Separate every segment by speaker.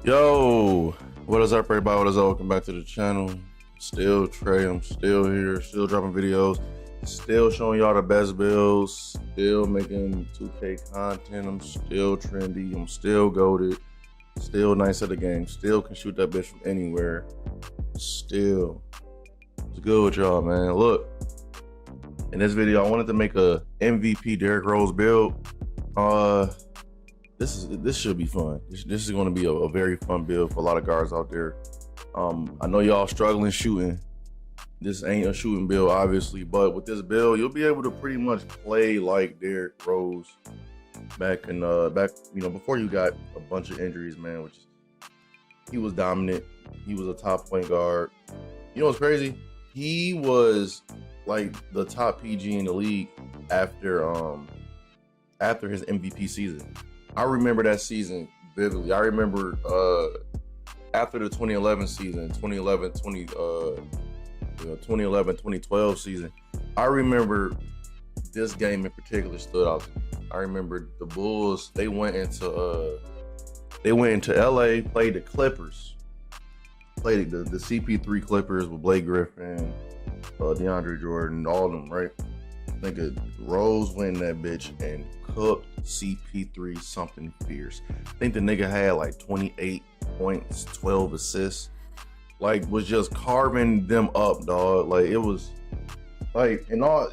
Speaker 1: Yo, what is up, everybody? What is up? Welcome back to the channel. Still Tre. I'm still here, still dropping videos, still showing y'all the best builds, still making 2K content. I'm still trendy. I'm still goated. Still nice at the game. Still can shoot that bitch from anywhere. Still, it's good with y'all, man. Look, in this video, I wanted to make a MVP Derrick Rose build. This should be fun. This is going to be a very fun build for a lot of guards out there. I know y'all struggling shooting. This ain't a shooting build, obviously, but with this build, you'll be able to pretty much play like Derrick Rose back before you got a bunch of injuries, man. Which is, he was dominant. He was a top point guard. You know what's crazy? He was like the top PG in the league after his MVP season. I remember that season vividly. I remember after the 2011 season, 2012 season, I remember this game in particular stood out to me. I remember the Bulls, they went into LA, played the Clippers, played the CP3 Clippers with Blake Griffin, DeAndre Jordan, all of them, right? Nigga, Rose win that bitch and cooked CP3 something fierce. I think the nigga had like 28 points, 12 assists. Like, was just carving them up, dog. Like, it was like, in all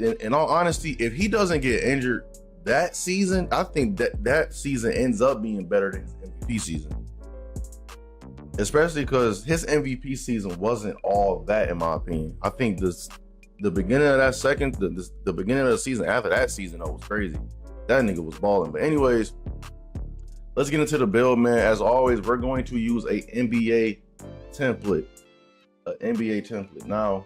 Speaker 1: honesty, if he doesn't get injured that season, I think that season ends up being better than his MVP season. Especially because his MVP season wasn't all that, in my opinion. I think the beginning of that the beginning of the season after that season, though, was crazy. That nigga was balling. But anyways, let's get into the build, man. As always, we're going to use a NBA template. Now,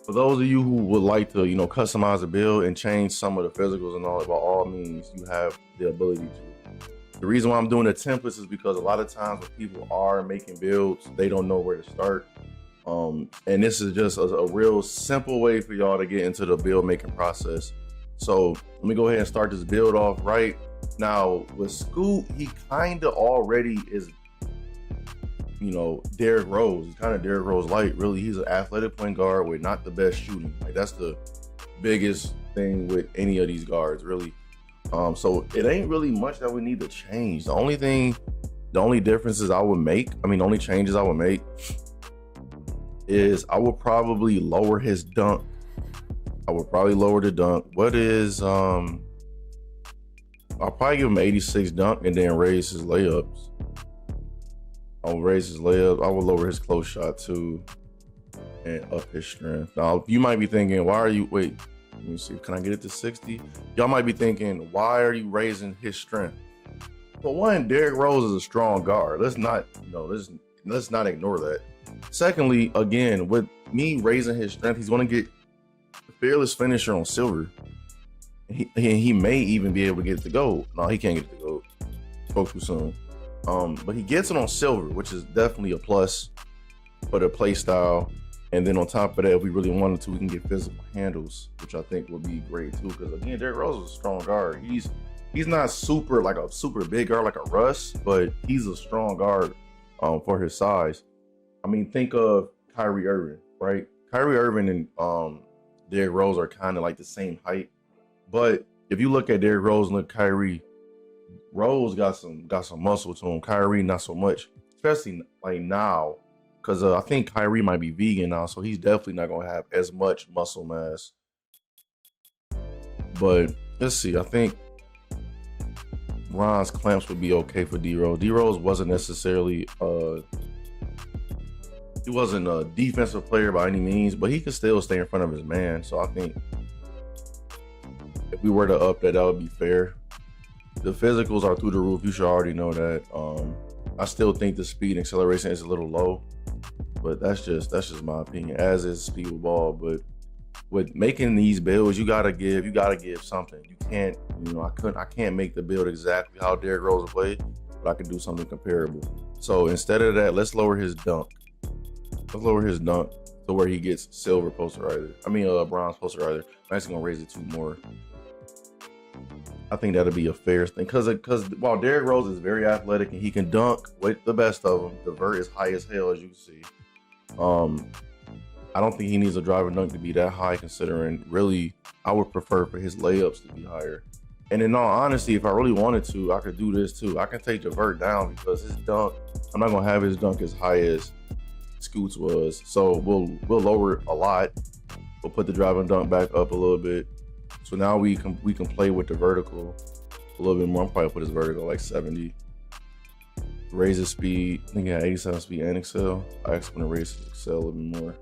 Speaker 1: for those of you who would like to, customize a build and change some of the physicals and all, by all means, you have the ability to. The reason why I'm doing the templates is because a lot of times when people are making builds, they don't know where to start. And this is just a real simple way for y'all to get into the build making process. So let me go ahead and start this build off right now. With Scoot, he kind of already is, Derrick Rose. He's kind of Derrick Rose light, really. He's an athletic point guard with not the best shooting. Like, that's the biggest thing with any of these guards, really. So it ain't really much that we need to change. The only differences I would make, the only changes I would make is I would probably lower his dunk. I would probably lower the dunk. I'll probably give him 86 dunk and then raise his layups. I'll raise his layups. I will lower his close shot too and up his strength. Now, you might be thinking, let me see, can I get it to 60? Y'all might be thinking, why are you raising his strength? For one, Derrick Rose is a strong guard. Let's not ignore that. Secondly, again, with me raising his strength, he's going to get a fearless finisher on silver. He may even be able to get it to gold. No, he can't get it to gold. Spoke too soon. But he gets it on silver, which is definitely a plus for the play style. And then on top of that, if we really wanted to, we can get physical handles, which I think would be great too. Because again, Derrick Rose is a strong guard. He's not super big guard like a Russ, but he's a strong guard for his size. Think of Kyrie Irving, right? Kyrie Irving and Derrick Rose are kind of like the same height. But if you look at Derrick Rose and look at Kyrie, Rose got some muscle to him. Kyrie, not so much, especially like now. Because I think Kyrie might be vegan now, so he's definitely not going to have as much muscle mass. But let's see. I think Ron's clamps would be okay for D-Rose. D-Rose wasn't necessarily he wasn't a defensive player by any means, but he could still stay in front of his man. So I think if we were to up that would be fair. The physicals are through the roof. You should already know that. I still think the speed and acceleration is a little low, but that's just my opinion, as is speed with ball. But with making these builds, you gotta give something. You can't, I can't make the build exactly how Derrick Rose played, but I can do something comparable. So instead of that, let's lower his dunk. Let's lower his dunk to where he gets silver posterizer. Bronze posterizer. I'm actually gonna raise it 2 more. I think that'll be a fair thing because while Derrick Rose is very athletic and he can dunk with the best of them, the vert is high as hell, as you can see. I don't think he needs a driving dunk to be that high, considering really I would prefer for his layups to be higher. And in all honesty, if I really wanted to, I could do this too. I can take the vert down because his dunk, I'm not gonna have his dunk as high as Scoot's was. So we'll lower it a lot. We'll put the driving dunk back up a little bit. So now we can play with the vertical a little bit more. I'm probably put his vertical like 70. Raise his speed. I think he had 87 speed and excel. I actually want to raise his excel a little bit more.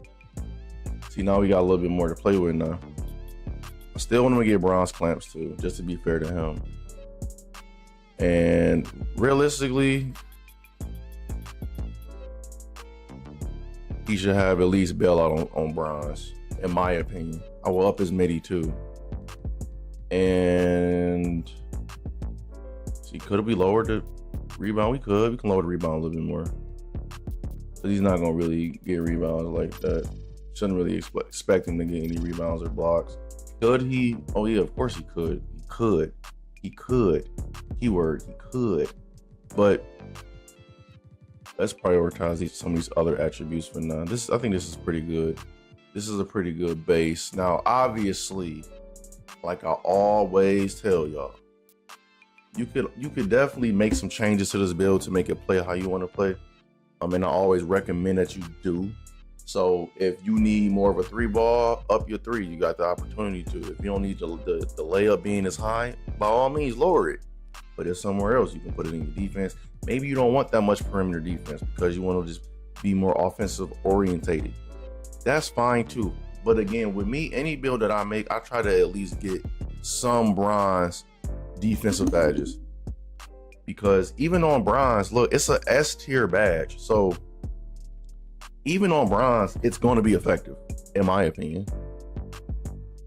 Speaker 1: See, now we got a little bit more to play with now. I still want him to get bronze clamps too, just to be fair to him. And realistically, he should have at least bailout on bronze, in my opinion. I will up his midi too. And see, could we lower the rebound? We can lower the rebound a little bit more. But he's not gonna really get rebounds like that. Shouldn't really expect him to get any rebounds or blocks. Could he? Oh yeah, of course he could. He could. Keyword, he could. But let's prioritize some of these other attributes for now. I think this is pretty good. This is a pretty good base. Now, obviously, like I always tell y'all, you could definitely make some changes to this build to make it play how you want to play. And I always recommend that you do. So if you need more of a 3-ball, up your 3. You got the opportunity to. If you don't need the layup being as high, by all means lower it. But if somewhere else, you can put it in your defense. Maybe you don't want that much perimeter defense because you want to just be more offensive orientated. That's fine too. But again, with me, any build that I make, I try to at least get some bronze defensive badges. Because even on bronze, look, it's a S tier badge. So even on bronze, it's going to be effective, in my opinion.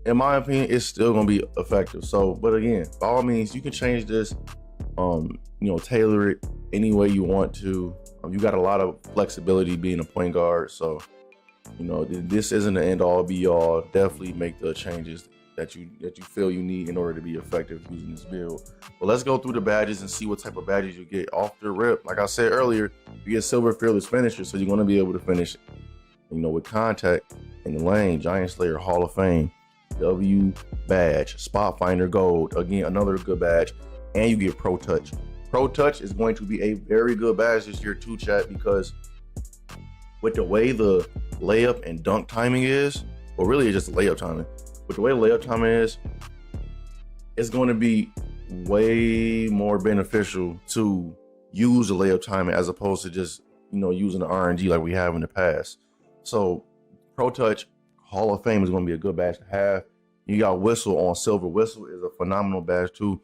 Speaker 1: In my opinion, it's still going to be effective. So, but again, by all means, you can change this, tailor it any way you want to. You got a lot of flexibility being a point guard. So, this isn't the end all be all. Definitely make the changes that you feel you need in order to be effective using this build. But let's go through the badges and see what type of badges you get off the rip. Like I said earlier, you get silver fearless finisher, so you're going to be able to finish, with contact in the lane. Giant Slayer Hall of Fame, W badge, Spot Finder Gold. Again, another good badge, and you get Pro Touch. Pro Touch is going to be a very good badge this year too, chat, because with the way the layup and dunk timing is, or really it's just layup timing. With the way the layup timing is, it's going to be way more beneficial to use the layup timing as opposed to just, using the RNG like we have in the past. So Pro Touch Hall of Fame is going to be a good badge to have. You got Whistle on silver. Whistle is a phenomenal badge too.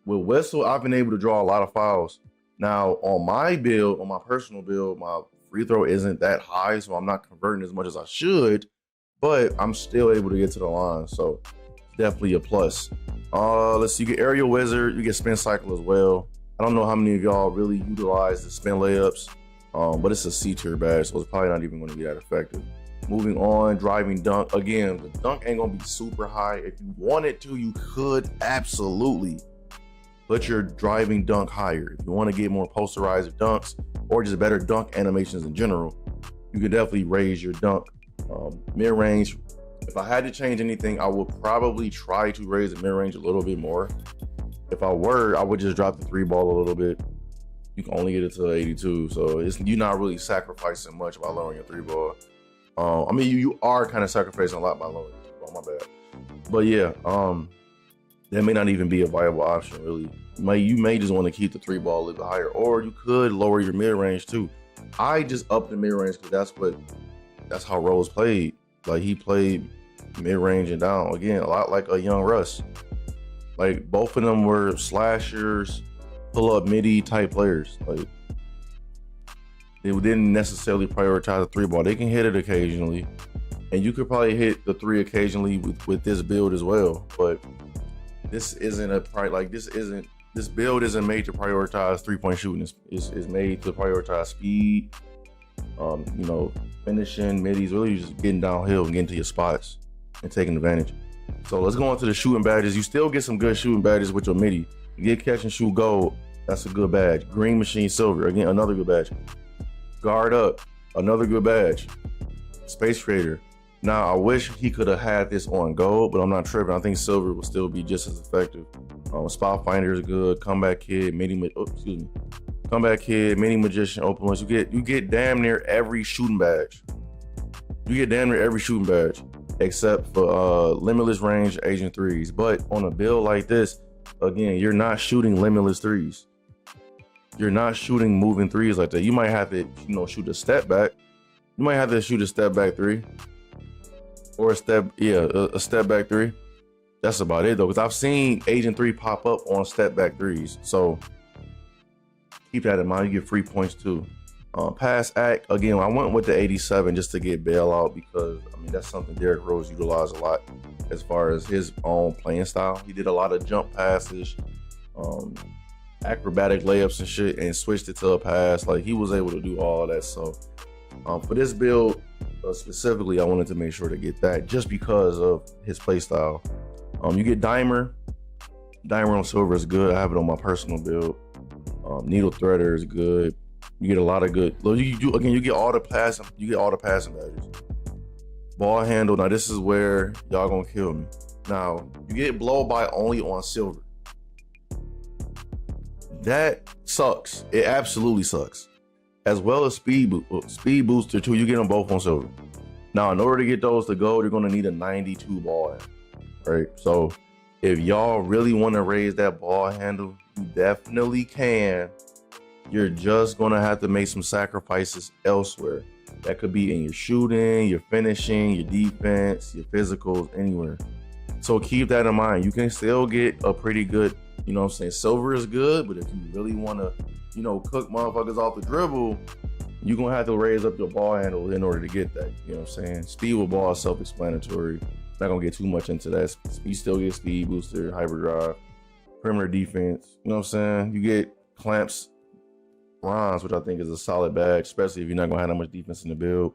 Speaker 1: With Whistle, I've been able to draw a lot of fouls. Now on my build, on my personal build, my free throw isn't that high, so I'm not converting as much as I should, but I'm still able to get to the line, so definitely a plus. Let's see, you get Aerial Wizard, you get Spin Cycle as well. I don't know how many of y'all really utilize the spin layups, but it's a C tier badge, so it's probably not even going to be that effective. Moving on, Driving Dunk. Again, the dunk ain't going to be super high. If you wanted to, you could absolutely put your driving dunk higher. If you want to get more posterized dunks or just better dunk animations in general, you could definitely raise your dunk mid-range. If I had to change anything, I would probably try to raise the mid-range a little bit more. If I were, I would just drop the 3-ball a little bit. You can only get it to 82, so you're not really sacrificing much by lowering your 3-ball. You are kind of sacrificing a lot by lowering your 3-ball, my bad. But yeah, that may not even be a viable option, really. You may just want to keep the 3-ball a little bit higher, or you could lower your mid-range too. I just upped the mid-range because that's how Rose played. Like, he played mid-range and down. Again, a lot like a young Russ. Like, both of them were slashers, pull-up midi type players. Like, they didn't necessarily prioritize the 3-ball. They can hit it occasionally, and you could probably hit the 3 occasionally with this build as well. But this isn't this build isn't made to prioritize 3-point shooting. It's made to prioritize speed, finishing, middies, really just getting downhill and getting to your spots and taking advantage. So let's go on to the shooting badges. You still get some good shooting badges with your midi. You get catch and shoot gold. That's a good badge. Green machine silver. Again, another good badge. Guard up. Another good badge. Space Trader. Now, I wish he could have had this on gold, but I'm not tripping. I think silver will still be just as effective. Spot Finder is good. Comeback Kid, Comeback Kid, Mini Magician, Open Ones. You get damn near every shooting badge. You get damn near every shooting badge except for Limitless Range Agent 3s. But on a build like this, again, you're not shooting Limitless 3s. You're not shooting moving 3s like that. You might have to, shoot a step back. You might have to shoot a step back 3. Or a step back 3. That's about it though, because I've seen Agent 3 pop up on step back 3s. So keep that in mind. You get free points too. Pass act, again, I went with the 87 just to get bailout because that's something Derrick Rose utilized a lot as far as his own playing style. He did a lot of jump passes, acrobatic layups and shit, and switched it to a pass. Like, he was able to do all that. So for this build specifically, I wanted to make sure to get that just because of his play style. You get Dimer. Dimer on silver is good. I have it on my personal build. Needle Threader is good. You get a lot of good. You get all the passing. You get all the passing badges. Ball handle. Now this is where y'all gonna kill me. Now you get blow by only on silver. That sucks. It absolutely sucks. As well as speed booster too. You get them both on silver. Now in order to get those to gold, you're gonna need a 92 ball handle, right? So if y'all really want to raise that ball handle, you definitely can. You're just gonna have to make some sacrifices elsewhere. That could be in your shooting, your finishing, your defense, your physicals, anywhere. So keep that in mind. You can still get a pretty good, silver is good, but if you really wanna, cook motherfuckers off the dribble, you're gonna have to raise up your ball handle in order to get that. You know what I'm saying? Speed with ball is self-explanatory. Not gonna get too much into that. You still get speed booster, hyperdrive, perimeter defense. You know what I'm saying? You get clamps, bronze, which I think is a solid badge, especially if you're not gonna have that much defense in the build.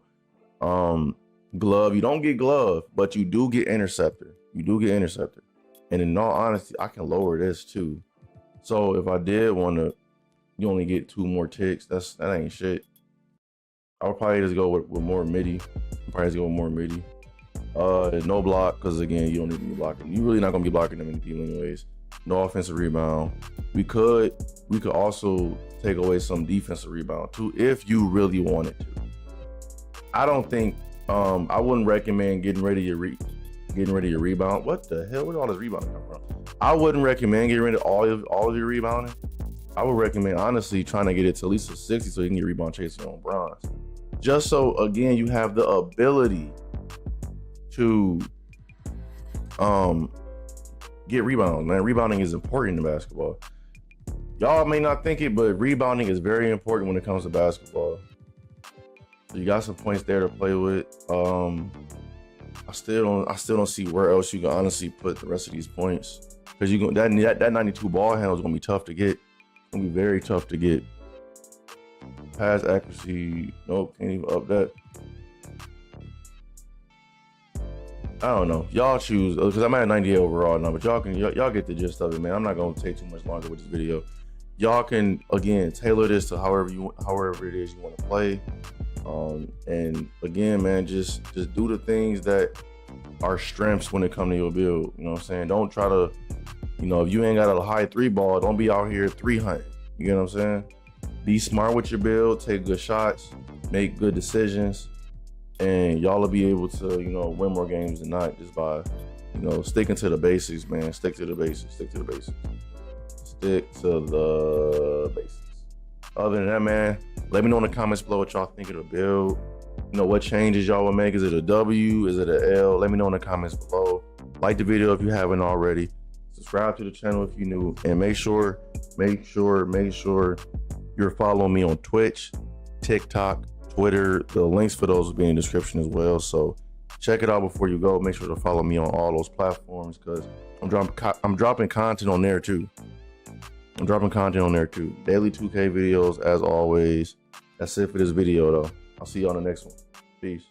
Speaker 1: Glove, you don't get glove, but you do get interceptor. And in all honesty, I can lower this too. So if I did want to, you only get 2 more ticks. That ain't shit. I would probably just go with more midi. No block, because again, you don't need to be blocking. You're really not gonna be blocking them many people anyways. No offensive rebound. We could also take away some defensive rebound too if you really wanted to. I don't think I wouldn't recommend getting rid of your rebound. What the hell? Where did all this rebounding come from? I wouldn't recommend getting rid of all of your rebounding. I would recommend honestly trying to get it to at least a 60 so you can get rebound chasing on bronze. Just so again you have the ability to get rebounds, man. Rebounding is important in basketball. Y'all may not think it, but rebounding is very important when it comes to basketball. So you got some points there to play with. I still don't see where else you can honestly put the rest of these points, because that 92 ball handle is gonna be tough to get. It's gonna be very tough to get. Pass accuracy, nope, can't even up that. I don't know. Y'all choose, because I'm at 98 overall now, but y'all get the gist of it, man. I'm not gonna take too much longer with this video. Y'all can again tailor this to however it is you want to play. And again, man, just do the things that are strengths when it comes to your build. You know what I'm saying? Don't try to, if you ain't got a high 3 ball, don't be out here 300. You know what I'm saying? Be smart with your build, take good shots, make good decisions, and y'all will be able to, win more games than not just by, sticking to the basics, man. Stick to the basics. Other than that, man, let me know in the comments below what y'all think of the build. What changes y'all will make. Is it a W? Is it an L? Let me know in the comments below. Like the video if you haven't already. Subscribe to the channel if you're new, and make sure you're following me on Twitch, TikTok, Twitter. The links for those will be in the description as well. So check it out before you go. Make sure to follow me on all those platforms, because I'm dropping content on there too. Daily 2K videos as always. That's it for this video though. I'll see you on the next one. Peace.